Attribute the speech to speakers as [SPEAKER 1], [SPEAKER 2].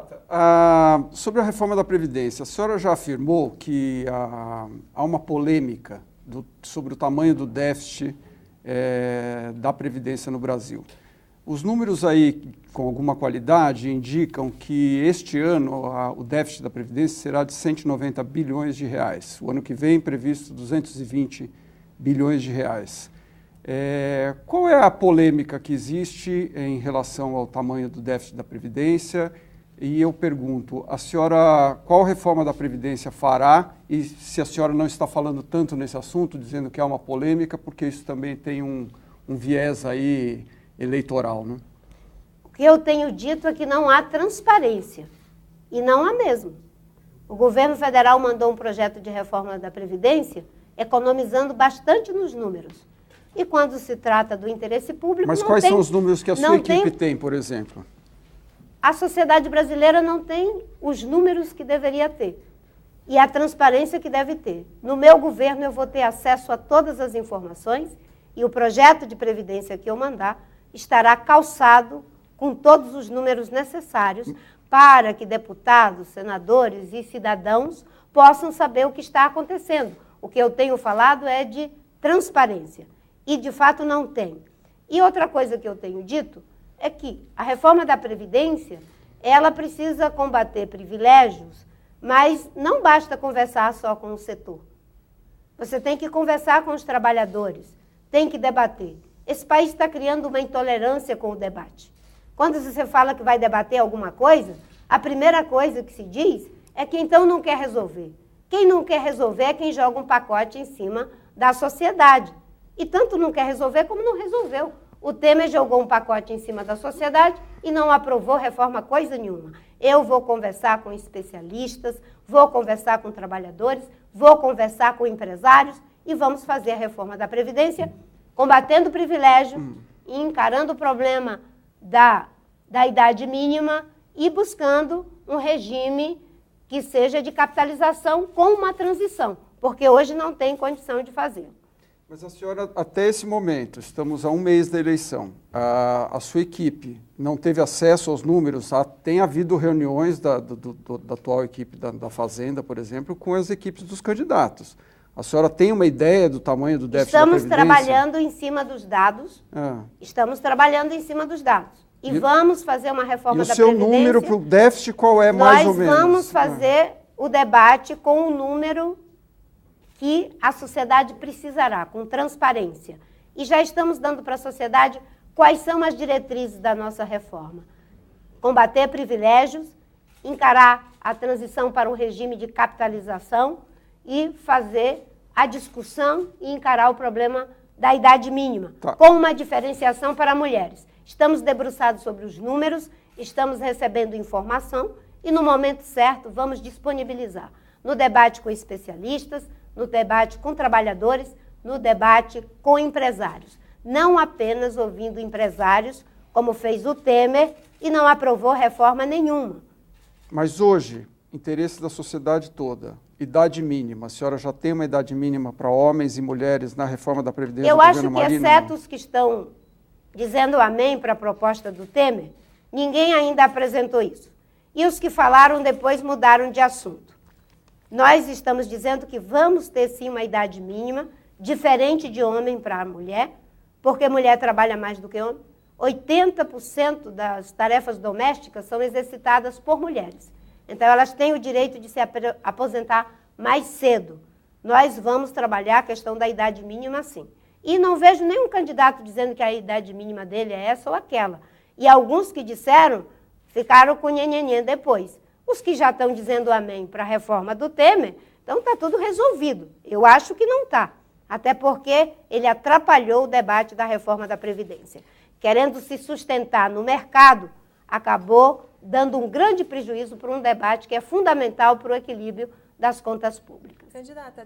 [SPEAKER 1] Candidata, sobre a reforma da Previdência, a senhora já afirmou que há uma polêmica sobre o tamanho do déficit da Previdência no Brasil. Os números aí, com alguma qualidade, indicam que este ano o déficit da Previdência será de 190 bilhões de reais. O ano que vem, previsto 220 bilhões de reais. Qual é a polêmica que existe em relação ao tamanho do déficit da Previdência? E eu pergunto, a senhora, qual reforma da Previdência fará? E se a senhora não está falando tanto nesse assunto, dizendo que é uma polêmica, porque isso também tem um viés aí eleitoral, né?
[SPEAKER 2] O que eu tenho dito é que não há transparência. E não há mesmo. O governo federal mandou um projeto de reforma da Previdência economizando bastante nos números. E quando se trata do interesse público,
[SPEAKER 1] mas quais são os números que a sua equipe tem, por exemplo?
[SPEAKER 2] A sociedade brasileira não tem os números que deveria ter e a transparência que deve ter. No meu governo, eu vou ter acesso a todas as informações e o projeto de previdência que eu mandar estará calçado com todos os números necessários para que deputados, senadores e cidadãos possam saber o que está acontecendo. O que eu tenho falado é de transparência e, de fato, não tem. E outra coisa que eu tenho dito é que a reforma da Previdência, ela precisa combater privilégios, mas não basta conversar só com o setor. Você tem que conversar com os trabalhadores, tem que debater. Esse país está criando uma intolerância com o debate. Quando você fala que vai debater alguma coisa, a primeira coisa que se diz é que então não quer resolver. Quem não quer resolver é quem joga um pacote em cima da sociedade. E tanto não quer resolver como não resolveu. O Temer jogou um pacote em cima da sociedade e não aprovou reforma coisa nenhuma. Eu vou conversar com especialistas, vou conversar com trabalhadores, vou conversar com empresários e vamos fazer a reforma da Previdência, combatendo o privilégio, encarando o problema da idade mínima e buscando um regime que seja de capitalização com uma transição, porque hoje não tem condição de fazer.
[SPEAKER 1] Mas a senhora, até esse momento, estamos a um mês da eleição, a sua equipe não teve acesso aos números? Tem havido reuniões da atual equipe da Fazenda, por exemplo, com as equipes dos candidatos. A senhora tem uma ideia do tamanho do déficit da Previdência?
[SPEAKER 2] Estamos trabalhando em cima dos dados. Estamos trabalhando em cima dos dados. E vamos fazer uma reforma da Previdência.
[SPEAKER 1] E o seu número para o déficit qual é, mais ou menos?
[SPEAKER 2] Nós vamos fazer o debate com o número que a sociedade precisará, com transparência. E já estamos dando para a sociedade quais são as diretrizes da nossa reforma. Combater privilégios, encarar a transição para um regime de capitalização e fazer a discussão e encarar o problema da idade mínima, com uma diferenciação para mulheres. Estamos debruçados sobre os números, estamos recebendo informação e, no momento certo, vamos disponibilizar no debate com especialistas, no debate com trabalhadores, no debate com empresários. Não apenas ouvindo empresários, como fez o Temer, e não aprovou reforma nenhuma.
[SPEAKER 1] Mas hoje, interesse da sociedade toda, idade mínima, a senhora já tem uma idade mínima para homens e mulheres na reforma da Previdência do governo Marino?
[SPEAKER 2] Eu acho que, exceto os que estão dizendo amém para a proposta do Temer, ninguém ainda apresentou isso. E os que falaram depois mudaram de assunto. Nós estamos dizendo que vamos ter sim uma idade mínima, diferente de homem para mulher, porque mulher trabalha mais do que homem. 80% das tarefas domésticas são exercitadas por mulheres. Então, elas têm o direito de se aposentar mais cedo. Nós vamos trabalhar a questão da idade mínima, sim. E não vejo nenhum candidato dizendo que a idade mínima dele é essa ou aquela. E alguns que disseram, ficaram com nhenhenhen depois. Os que já estão dizendo amém para a reforma do Temer, então está tudo resolvido. Eu acho que não está. Até porque ele atrapalhou o debate da reforma da Previdência. Querendo se sustentar no mercado, acabou dando um grande prejuízo para um debate que é fundamental para o equilíbrio das contas públicas.
[SPEAKER 3] Candidata,